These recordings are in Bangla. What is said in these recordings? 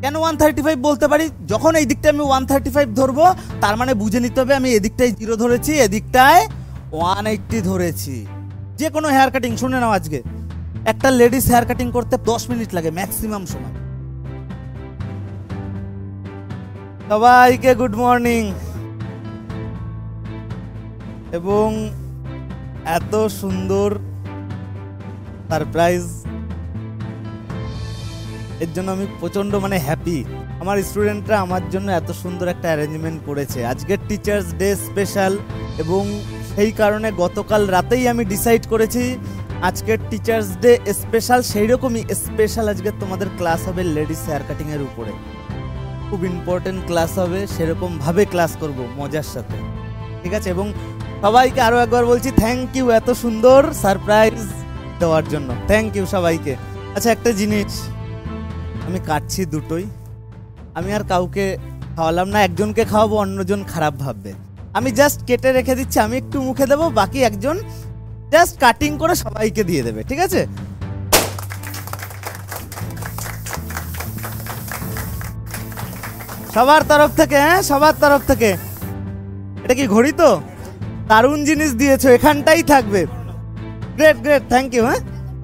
কেন 135 বলতে পারি? যখন এই দিকটা আমি 135 ধরবো, তার মানে বুঝে নিতে হবে আমি এদিকটায় 0 ধরেছি, এদিকটায় 180 ধরেছি। যে কোনো হেয়ার কাটিং শুনে নাও, আজকে একটা লেডিস হেয়ার কাটিং করতে 10 মিনিট লাগে ম্যাক্সিমাম সময়। সবাইকে গুড মর্নিং। এবং এত সুন্দর সারপ্রাইজ, এর জন্য আমি প্রচন্ড হ্যাপি। আমার স্টুডেন্টরা আমার জন্য এত সুন্দর একটা অ্যারেঞ্জমেন্ট করেছে। আজকের টিচার্স ডে স্পেশাল, এবং সেই কারণে গতকাল রাতেই আমি ডিসাইড করেছি আজকের টিচার্স ডে স্পেশাল। সেই রকমই স্পেশাল আজকে তোমাদের ক্লাস হবে লেডিস হেয়ার কাটিং এর উপরে। খুব ইম্পর্টেন্ট ক্লাস হবে, সেরকম ভাবে ক্লাস করব মজার সাথে, ঠিক আছে? এবং সবাইকে আরো একবার বলছি থ্যাংক ইউ এত সুন্দর সারপ্রাইজ দেওয়ার জন্য, থ্যাংক ইউ সবাইকে। আচ্ছা, একটা জিনিস, আমি কাটছি দুটোই, আমি আর কাউকে খাওয়ালাম না। একজনকে খাওয়াবো, অন্যজন খারাপ ভাববে। আমি জাস্ট কেটে রেখে দিচ্ছি, আমি একটু মুখে দেবো, বাকি একজন জাস্ট কাটিং করে সবাইকে দিয়ে দেবে, ঠিক আছে? সবার তরফ থেকে, হ্যাঁ সবার তরফ থেকে। এটা কি ঘড়ি? তো দারুণ জিনিস দিয়েছো, এখানটাই থাকবে। Great great, thank you. হ্যাঁ,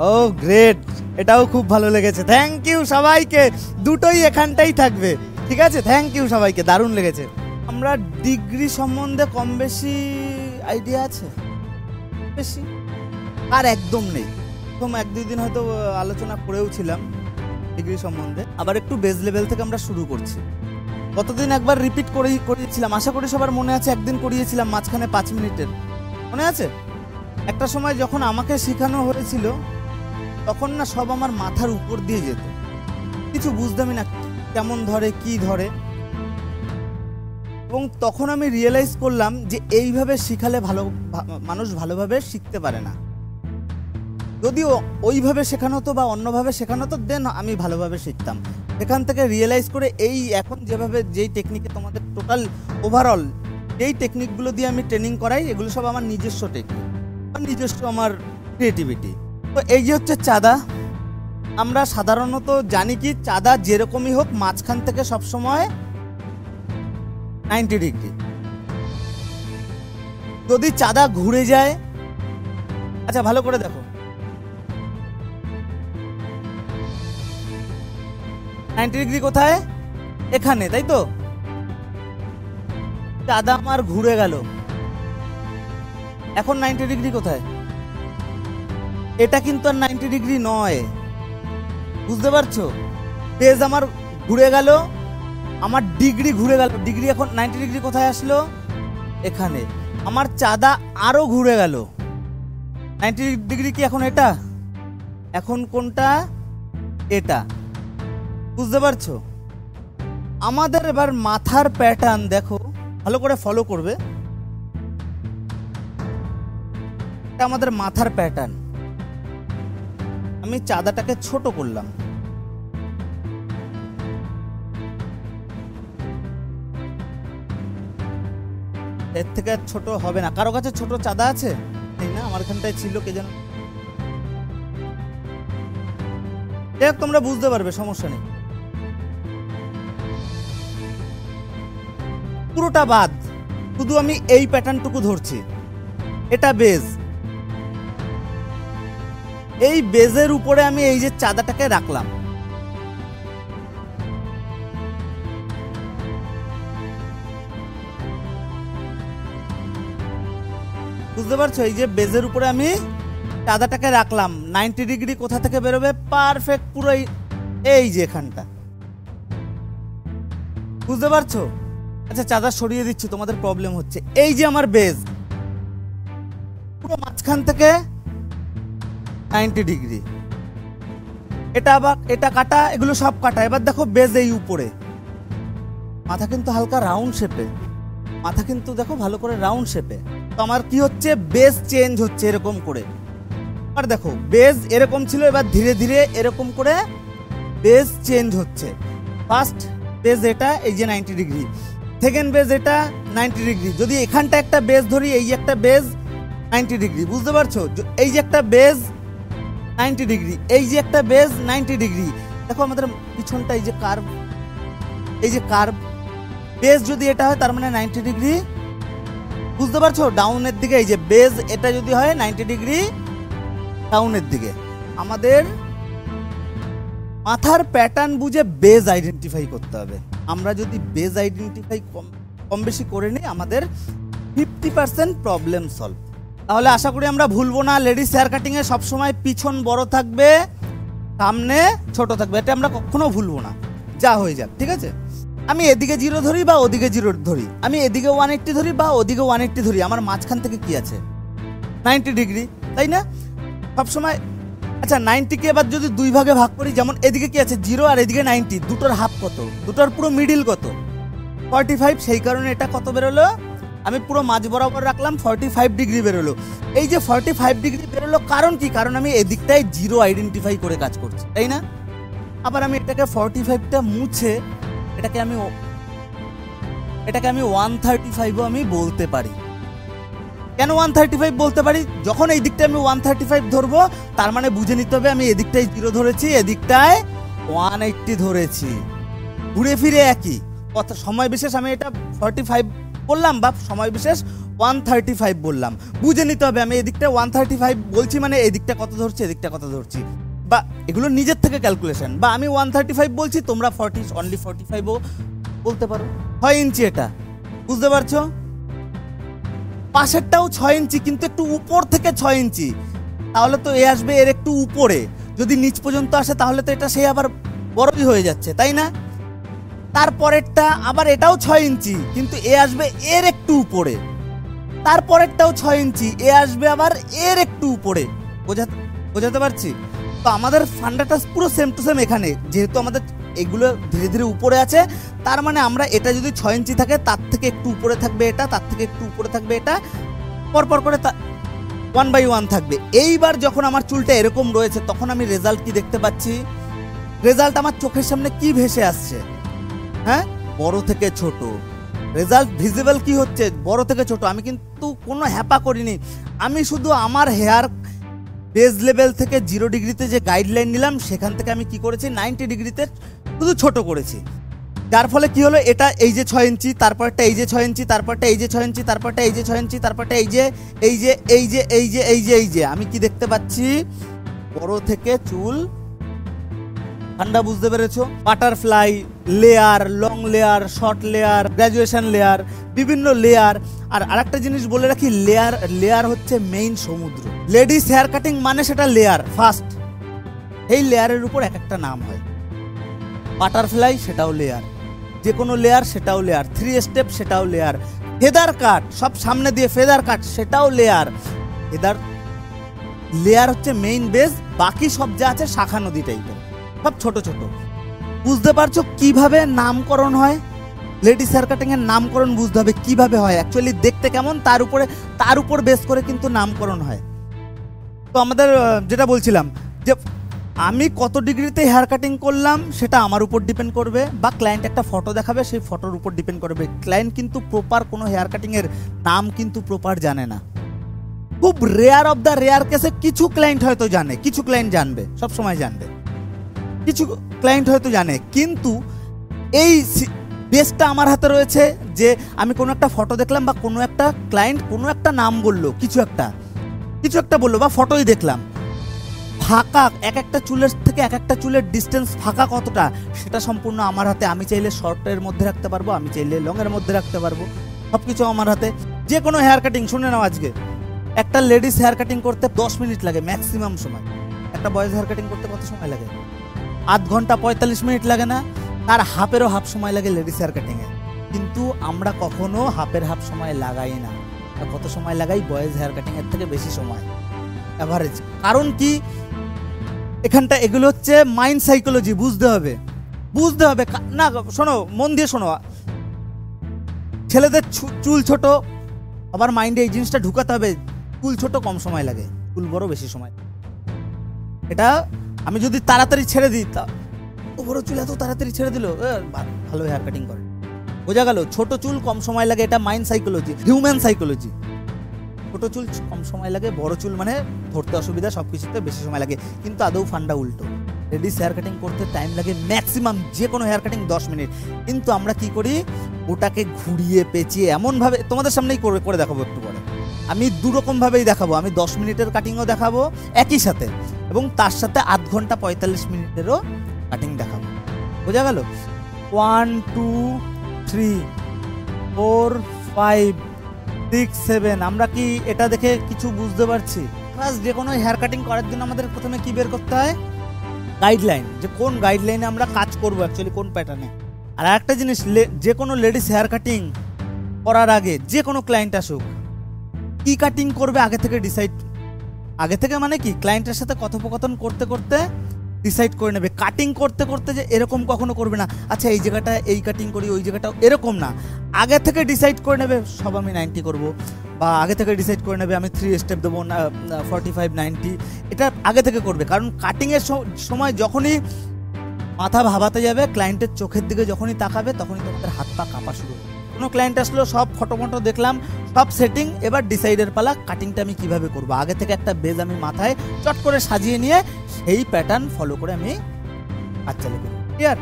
ও গ্রেট, এটাও খুব ভালো লেগেছে, থ্যাংক ইউ সবাইকে। দুটোই এখানটাই থাকবে, ঠিক আছে? থ্যাংক ইউ সবাইকে, দারুণ লেগেছে। আমরা ডিগ্রি সম্বন্ধে কম বেশি আইডিয়া আছে, বেশি আর একদম নেই। প্রথম 1-2 দিন হয়তো আলোচনা করেও ছিলাম ডিগ্রি সম্বন্ধে, আবার একটু বেস লেভেল থেকে আমরা শুরু করছি। গতদিন একবার রিপিট করিয়েছিলাম, আশা করি সবার মনে আছে। একদিন করিয়েছিলাম মাঝখানে 5 মিনিটের, মনে আছে? একটা সময় যখন আমাকে শেখানো হয়েছিল, তখন না সব আমার মাথার উপর দিয়ে যেত, কিছু বুঝতামই না কেমন ধরে, কি ধরে। এবং তখন আমি রিয়েলাইজ করলাম যে এইভাবে শিখালে মানুষ ভালোভাবে শিখতে পারে না। যদিও ওইভাবে শেখানো হতো বা অন্যভাবে শেখানো হতো, দেন আমি ভালোভাবে শিখতাম। এখান থেকে রিয়েলাইজ করে এই এখন যেভাবে যেই টেকনিকে তোমাদের টোটাল ওভারঅল যেই টেকনিকগুলো দিয়ে আমি ট্রেনিং করাই, এগুলো সব আমার নিজস্ব টেকনিক, নিজস্ব আমার ক্রিয়েটিভিটি। তো এই যে হচ্ছে চাঁদা, আমরা সাধারণত জানি কি চাঁদা যেরকমই হোক মাঝখান থেকে সবসময় 90 ডিগ্রি। যদি চাঁদা ঘুরে যায়, আচ্ছা ভালো করে দেখো, 90 ডিগ্রি কোথায়? এখানে, তাই তো? চাঁদা আমার ঘুরে গেল, এখন 90 ডিগ্রি কোথায়? এটা কিন্তু আর 90 ডিগ্রি নয়, বুঝতে পারছো? পেজ আমার ঘুরে গেল, আমার ডিগ্রি ঘুরে গেল। ডিগ্রি এখন 90 ডিগ্রি কোথায় আসলো? এখানে। আমার চাঁদা আরো ঘুরে গেল। 90 ডিগ্রি কি এখন এটা? এখন কোনটা? এটা। বুঝতে পারছো? আমাদের এবার মাথার প্যাটার্ন দেখো, ভালো করে ফলো করবে। এটা আমাদের মাথার প্যাটার্ন। আমি চাঁদাটাকে ছোট করলাম, এর থেকে ছোট হবে না। কারো কাছে ছোট চাঁদা আছে? এই না, আমার এখানটায় ছিল, কে যেন। দেখ, তোমরা বুঝতে পারবে, সমস্যা নেই। পুরোটা বাদ, শুধু আমি এই প্যাটার্নটুকু ধরছি। এটা বেজ, এই বেজের উপরে আমি এই যে চাঁদাটাকে রাখলাম। বুঝতে পারছো? এই যে বেজের উপরে আমি চাঁদাটাকে রাখলাম। 90 ডিগ্রি কোথা থেকে বেরোবে? পারফেক্ট পুরো এই যে এখানটা। বুঝতে পারছো? আচ্ছা, চাঁদা সরিয়ে দিচ্ছি, তোমাদের প্রবলেম হচ্ছে। এই যে আমার বেজ, পুরো মাঝখান থেকে 90 ডিগ্রি। এটা আবার এটা কাটা, এগুলো সব কাটা। এবার দেখো বেজ এই উপরে, মাথা কিন্তু হালকা রাউন্ড শেপে, মাথা কিন্তু দেখো ভালো করে রাউন্ড শেপে। তো আমার কি হচ্ছে? বেজ চেঞ্জ হচ্ছে এরকম করে। আর দেখো বেজ এরকম ছিল, এবার ধীরে ধীরে এরকম করে বেজ চেঞ্জ হচ্ছে। ফার্স্ট বেজ এটা, এই যে 90 ডিগ্রি। সেকেন্ড বেজ এটা 90 ডিগ্রি। যদি এখানটা একটা বেজ ধরি, এই একটা বেজ 90 ডিগ্রি। বুঝতে পারছো? এই যে একটা বেজ 90 ডিগ্রি, এই যে একটা বেজ 90 ডিগ্রি। দেখো আমাদের পিছনটা এই যে কার্ভ, এই যে কার্ভ বেস যদি এটা হয় তার মানে 90 ডিগ্রি, বুঝতে পারছো? ডাউনের দিকে এই যে বেস এটা যদি হয় 90 ডিগ্রি ডাউনের দিকে। আমাদের মাথার প্যাটার্ন বুঝে বেস আইডেন্টিফাই করতে হবে। আমরা যদি বেস আইডেন্টিফাই কম বেশি করে নিই আমাদের 50% প্রবলেম সলভ। তাহলে আশা করি আমরা ভুলবো না, লেডিস হেয়ার কাটিংয়ে সবসময় পিছন বড় থাকবে, সামনে ছোট থাকবে, এটা আমরা কখনো ভুলবো না, যা হয়ে যাক। ঠিক আছে, আমি এদিকে 0 ধরি বা ওদিকে 0 ধরি, আমি এদিকে 180 ধরি বা ওদিকে 180 ধরি, আমার মাঝখান থেকে কি আছে 90 ডিগ্রি, তাই না? সবসময়। আচ্ছা 90কে এবার যদি দুই ভাগে ভাগ করি, যেমন এদিকে কি আছে 0 আর এদিকে 90, দুটোর হাফ কত, দুটোর পুরো মিডিল কত 45, সেই কারণে এটা কত বেরোলো, আমি পুরো মাঝ বরাবর রাখলাম 45 ডিগ্রি বেরোলো। এই যে 45 ডিগ্রি বেরোলো কারণ কি, কারণ আমি এদিকটায় 0 আইডেন্টিফাই করে কাজ করছি, তাই না? আবার আমি এটাকে 45টা মুছে এটাকে আমি 135ও আমি বলতে পারি। কেন 135 বলতে পারি? যখন এই দিকটা আমি 135 ধরবো তার মানে বুঝে নিতে হবে আমি এদিকটায় 0 ধরেছি, এদিকটায় 180 ধরেছি, ঘুরে ফিরে একই কথা। সময় বিশেষ আমি এটা 45 বললাম বা সময় বিশেষ 135 বললাম, বুঝে নিতে হবে আমি এদিকটা 135 বলছি মানে এদিকটা কত ধরছি, এদিকটা কত ধরছি, বা এগুলো নিজের থেকে ক্যালকুলেশন। বা আমি 135 বলছি, তোমরা 45ও বলতে পারো। 6 ইঞ্চি এটা, বুঝতে পারছো? পাশেরটাও 6 ইঞ্চি কিন্তু একটু উপর থেকে 6 ইঞ্চি, তাহলে তো এ আসবে এর একটু উপরে। যদি নিচ পর্যন্ত আসে তাহলে তো এটা সে আবার বড়ই হয়ে যাচ্ছে, তাই না? তারপরেরটা আবার এটাও 6 ইঞ্চি কিন্তু এ আসবে এর একটু উপরে, তারপরেরটাও 6 ইঞ্চি, এ আসবে আবার এর একটু উপরে। বোঝাতে পারছি তো? আমাদের ফান্ডাটা পুরো সেম টু সেম এখানে, যেহেতু আমাদের এগুলো ধীরে ধীরে উপরে আছে, তার মানে আমরা এটা যদি 6 ইঞ্চি থাকে তার থেকে একটু উপরে থাকবে এটা, তার থেকে একটু উপরে থাকবে এটা, পরপর করে 1 বাই 1 থাকবে। এইবার যখন আমার চুলটা এরকম রয়েছে তখন আমি রেজাল্ট কি দেখতে পাচ্ছি? রেজাল্ট আমার চোখের সামনে কি ভেসে আসছে? হ্যাঁ, বড় থেকে ছোট। রেজাল্ট ভিজিবল কি হচ্ছে? বড় থেকে ছোট। আমি কিন্তু কোনো হ্যাপা করিনি, আমি শুধু আমার হেয়ার বেস লেভেল থেকে 0 ডিগ্রিতে যে গাইডলাইন নিলাম সেখান থেকে আমি কি করেছি 90 ডিগ্রিতে শুধু ছোট করেছি। যার ফলে কি হলো, এটা এই যে 6 ইঞ্চি, তারপরটা এই যে 6 ইঞ্চি, তারপরটা এই যে 6 ইঞ্চি, তারপরটা এই যে 6 ইঞ্চি, তারপরটা এই যে আমি কি দেখতে পাচ্ছি? বড় থেকে চুল ঠান্ডা, বুঝতে পেরেছো? Butterfly layer, long layer, short layer, graduation layer, বিভিন্ন লেয়ার। আর আরেকটা জিনিস বলে রাখি, লেয়ার হচ্ছে মেইন সমুদ্র। লেডিস হেয়ার কাটিং মানে সেটা লেয়ার ফার্স্ট, এই লেয়ারের উপর এক একটা নাম হয়। বাটারফ্লাই সেটাও লেয়ার, যে কোনো লেয়ার সেটাও লেয়ার, 3 স্টেপ সেটাও লেয়ার, ফেদার কাট সব সামনে দিয়ে ফেদার কাট সেটাও লেয়ার। লেয়ার হচ্ছে মেইন বেস, বাকি সব যা আছে শাখা নদী টাইপের, সব ছোট ছোট। বুঝতে পারছো কিভাবে নামকরণ হয়? লেডিস হেয়ার কাটিং এর নামকরণ বুঝতে হবে কিভাবে হয়, অ্যাকচুয়ালি দেখতে কেমন তার উপর বেস করে কিন্তু নামকরণ হয়। তো আমাদের যেটা বলছিলাম যে আমি কত ডিগ্রিতে হেয়ার কাটিং করলাম সেটা আমার উপর ডিপেন্ড করবে, বা ক্লায়েন্ট একটা ফটো দেখাবে সেই ফটোর উপর ডিপেন্ড করবে। ক্লায়েন্ট কিন্তু প্রপার কোনো হেয়ার কাটিং এর নাম কিন্তু প্রপার জানে না, খুব রেয়ার অফ দ্য রেয়ার কেসে কিছু ক্লায়েন্ট হয়তো জানে, কিছু ক্লায়েন্ট জানবে, সব সময় জানবে, কিছু ক্লায়েন্ট হয়তো জানে। কিন্তু এই বেসটা আমার হাতে রয়েছে যে আমি কোনো একটা ফটো দেখলাম বা কোনো একটা ক্লায়েন্ট কোনো একটা নাম বললো, কিছু একটা বললো বা ফটোই দেখলাম, ফাঁকা এক একটা চুলের থেকে এক একটা চুলের ডিস্টেন্স ফাঁকা কতটা সেটা সম্পূর্ণ আমার হাতে। আমি চাইলে শর্টের মধ্যে রাখতে পারবো, আমি চাইলে লংয়ের মধ্যে রাখতে পারবো, সবকিছু আমার হাতে। যে কোনো হেয়ার কাটিং, শুনে নাও, আজকে একটা লেডিস হেয়ার কাটিং করতে 10 মিনিট লাগে ম্যাক্সিমাম সময়। একটা বয়েজ হেয়ার কাটিং করতে কত সময় লাগে? আধ ঘন্টা 45 মিনিট লাগে না? তার হাফেরও হাফ সময় লাগে লেডিস হেয়ার কাটিং এ, কিন্তু আমরা কখনো হাফের হাফ সময় লাগাই না। কত সময় লাগাই? বয়েজ হেয়ার কাটিং এর থেকে বেশি সময় এভারেজ। কারণ কি? এখানটা এগুলো হচ্ছে মাইন্ড সাইকোলজি, বুঝতে হবে না। শোনো, মন দিয়ে শোনো, ছেলেদের চুল ছোট, আবার মাইন্ডে এই জিনিসটা ঢুকাতে হবে, চুল ছোট কম সময় লাগে, চুল বড় বেশি সময়। এটা আমি যদি তাড়াতাড়ি ছেড়ে দিই, বড় চুল এত তাড়াতাড়ি ছেড়ে দিল, ভালো হেয়ার কাটিং করে, বোঝা গেল? ছোট চুল কম সময় লাগে, এটা মাইন্ড সাইকোলজি, হিউম্যান সাইকোলজি। ছোট চুল কম সময় লাগে, বড় চুল মানে ধরতে অসুবিধা, সবকিছুতে বেশি সময় লাগে, কিন্তু আদৌ ফান্ডা উল্টো। লেডিস হেয়ার কাটিং করতে টাইম লাগে ম্যাক্সিমাম, যে কোনো হেয়ার কাটিং 10 মিনিট, কিন্তু আমরা কি করি ওটাকে ঘুরিয়ে পেঁচিয়ে এমনভাবে তোমাদের সামনেই করে দেখাবো একটু পরে। আমি দুরকমভাবেই দেখাবো, আমি 10 মিনিটের কাটিংও দেখাবো একই সাথে, এবং তার সাথে আধ ঘন্টা 45 মিনিটেরও কাটিং দেখাবো। বোঝা গেল? 1 2 3 4 5 6 7। আমরা কি এটা দেখে কিছু বুঝতে পারছি? প্লাস যে কোনো হেয়ার কাটিং করার জন্য আমাদের প্রথমে কি বের করতে হয়? গাইডলাইন, যে কোন গাইডলাইনে আমরা কাজ করবো অ্যাকচুয়ালি, কোন প্যাটার্নে। আর একটা জিনিস, যে কোনো লেডিস হেয়ার কাটিং করার আগে যে কোনো ক্লায়েন্ট আসুক, কি কাটিং করবে আগে থেকে ডিসাইড, আগে থেকে মানে কি ক্লায়েন্টের সাথে কথোপকথন করতে করতে ডিসাইড করে নেবে। কাটিং করতে করতে যে এরকম কখনো করবে না, আচ্ছা এই জায়গাটা এই কাটিং করি, ওই জায়গাটা এরকম না। আগে থেকে ডিসাইড করে নেবে সব আমি 90 করব, বা আগে থেকে ডিসাইড করে নেবে আমি 3 স্টেপ দেবো না 45 90, এটা আগে থেকে করবে। কারণ কাটিংয়ের সময় যখনই মাথা ভাবাতে যাবে, ক্লায়েন্টের চোখের দিকে যখনই তাকাবে, তখনই তোমাদের হাত পা কাঁপা শুরু হবে। কোনো ক্লায়েন্ট আসলো, সব ফটো দেখলাম, সব সেটিং, এবার ডিসাইডের পালা, কাটিংটা আমি কিভাবে করব। আগে থেকে একটা বেজ আমি মাথায় চট করে সাজিয়ে নিয়ে সেই প্যাটার্ন ফলো করে আমি কাজ চালু করি। ক্লিয়ার?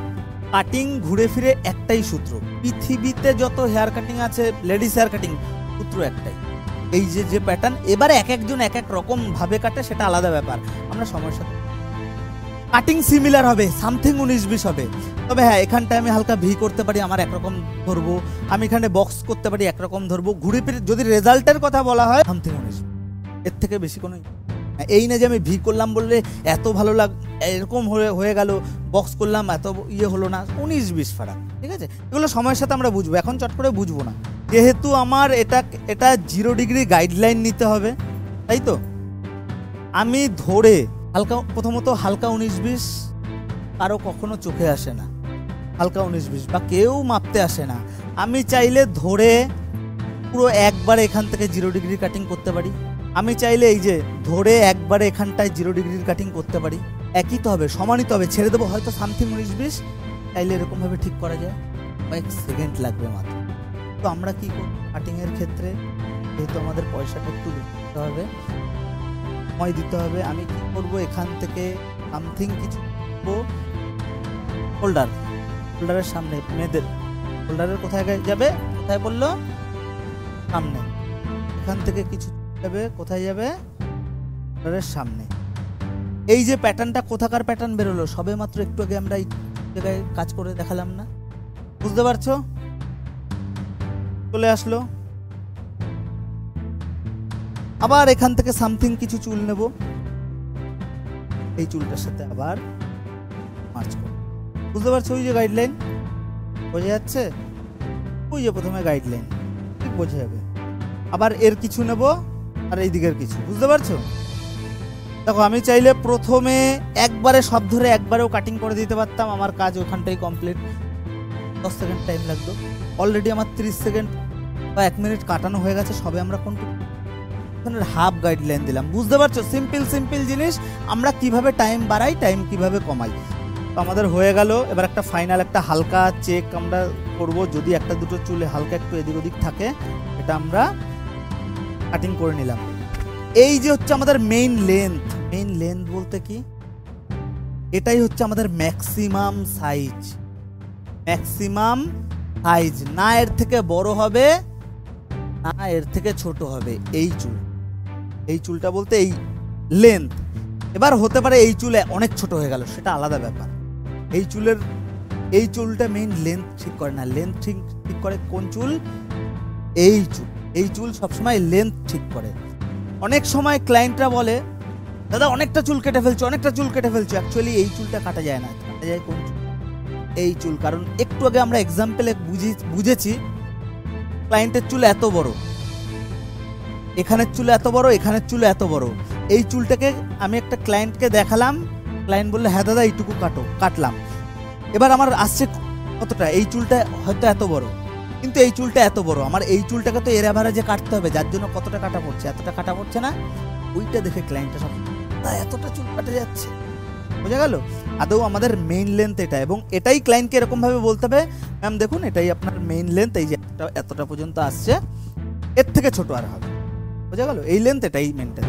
কাটিং ঘুরে ফিরে একটাই সূত্র, পৃথিবীতে যত হেয়ার কাটিং আছে লেডিস হেয়ার কাটিং, সূত্র একটাই, এই যে প্যাটার্ন। এবারে এক একজন এক এক রকম ভাবে কাটে, সেটা আলাদা ব্যাপার, আমরা সময়ের সাথে কাটিং সিমিলার হবে, সামথিং 19-20 হবে। তবে হ্যাঁ, এখানটায় আমি হালকা ভি করতে পারি, আমার একরকম ধরবো, আমি এখানে বক্স করতে পারি একরকম ধরবো, ঘুরে ফিরে যদি রেজাল্টের কথা বলা হয় সামথিং 19, এর থেকে বেশি কোনো এই না যে আমি ভি করলাম বললে এত ভালো এরকম হয়ে গেল, বক্স করলাম এত হলো না, 19-20 ফারাক। ঠিক আছে, এগুলো সময়ের সাথে আমরা বুঝবো, এখন চট করে বুঝবো না। যেহেতু আমার এটা 0 ডিগ্রি গাইডলাইন নিতে হবে, তাই তো আমি ধরে হালকা, প্রথমত হালকা 19-20 কারো কখনো চোখে আসে না, হালকা 19-20 বা কেউ মাপতে আসে না। আমি চাইলে ধরে পুরো একবারে এখান থেকে 0 ডিগ্রি কাটিং করতে পারি, আমি চাইলে এই যে ধরে একবারে এখানটায় 0 ডিগ্রির কাটিং করতে পারি, একই তো হবে, সমানই তো হবে। ছেড়ে দেবো হয়তো সামথিং 19-20, চাইলে এরকমভাবে ঠিক করা যায়, কয়েক সেকেন্ড লাগবে মাত্র। তো আমরা কি করব কাটিংয়ের ক্ষেত্রে, যেহেতু আমাদের পয়সাটা একটু দিতে হবে, সময় দিতে হবে, আমি কি করব এখান থেকে সামথিং কিছু হোল্ডারের সামনে, মেয়েদের হোল্ডারের কোথায় যাবে, কোথায় বললো সামনে, এখান থেকে কিছু যাবে, কোথায় যাবে হোল্ডারের সামনে। এই যে প্যাটার্নটা কোথাকার প্যাটার্ন বেরোলো, সবে মাত্র একটু আগে আমরা এই জায়গায় কাজ করে দেখালাম না, বুঝতে পারছো? চলে আসলো। আবার এখান থেকে সামথিং কিছু চুল নেব, এই চুলটার সাথে আবার মার্চ করব, বুঝতে পারছো? ওই যে গাইডলাইন বোঝা যাচ্ছে, ওই যে প্রথমে গাইডলাইন ঠিক বোঝা যাবে। আবার এর কিছু নেব আর এই দিকের কিছু, বুঝতে পারছো? দেখো আমি চাইলে প্রথমে একবারে সব ধরে একবারেও কাটিং করে দিতে পারতাম, আমার কাজ ওখানটাই কমপ্লিট, 10 সেকেন্ড টাইম লাগতো। অলরেডি আমার 30 সেকেন্ড বা 1 মিনিট কাটানো হয়ে গেছে, সবে আমরা হাফ গাইডলাইন দিলাম, বুঝতে পারছো? সিম্পল জিনিস, আমরা কিভাবে টাইম বাড়াই, টাইম কিভাবে কমাই। তো আমাদের হয়ে গেল। এবার একটা ফাইনাল একটা হালকা চেক আমরা করব, যদি একটা দুটো চুলে হালকা একটু এদিক ওদিক থাকে, এটা আমরা কাটিং করে নিলাম। এই যে হচ্ছে আমাদের মেইন লেন্থ বলতে কি, এটাই হচ্ছে আমাদের ম্যাক্সিমাম সাইজ, না এর থেকে বড় হবে না এর থেকে ছোট হবে। এই চুলটা বলতে এই লেন্থ। এবার হতে পারে এই চুল অনেক ছোট হয়ে গেল, সেটা আলাদা ব্যাপার। এই চুলটা মেইন লেন্থ ঠিক করে না, লেন্থ ঠিক করে কোন চুল? এই চুল সবসময় লেন্থ ঠিক করে। অনেক সময় ক্লায়েন্টরা বলে দাদা অনেকটা চুল কেটে ফেলছো, অ্যাকচুয়ালি এই চুলটা কাটা যায় না, কাটা যায় কোন চুল? এই চুল। কারণ একটু আগে আমরা এক্সাম্পলে বুঝেছি ক্লায়েন্টের চুল এত বড়, এখানের চুল এত বড়, এখানের চুল এত বড়। এই চুলটাকে আমি একটা ক্লায়েন্টকে দেখালাম, ক্লায়েন্ট বললে হ্যাঁ দাদা এইটুকু কাটলাম। এবার আমার আসছে কতটা, এই চুলটা হয়তো এত বড়, কিন্তু এই চুলটা এত বড়, আমার এই চুলটাকে তো এর অ্যাভারেজে কাটতে হবে, যার জন্য কতটা কাটা পড়ছে, এতটা কাটা পড়ছে না, ওইটা দেখে ক্লায়েন্টটা সব এতটা চুল কাটা যাচ্ছে, বোঝা গেল? আদৌ আমাদের মেইন লেন্থ এটা, এবং এটাই ক্লায়েন্টকে এরকম ভাবে বলতে হবে ম্যাম দেখুন এটাই আপনার মেইন লেন্থ, এই যে এতটা পর্যন্ত আসছে, এর থেকে ছোট আর হবে, বোঝা গেল? এই লেন্থ এটাই মেনটেন।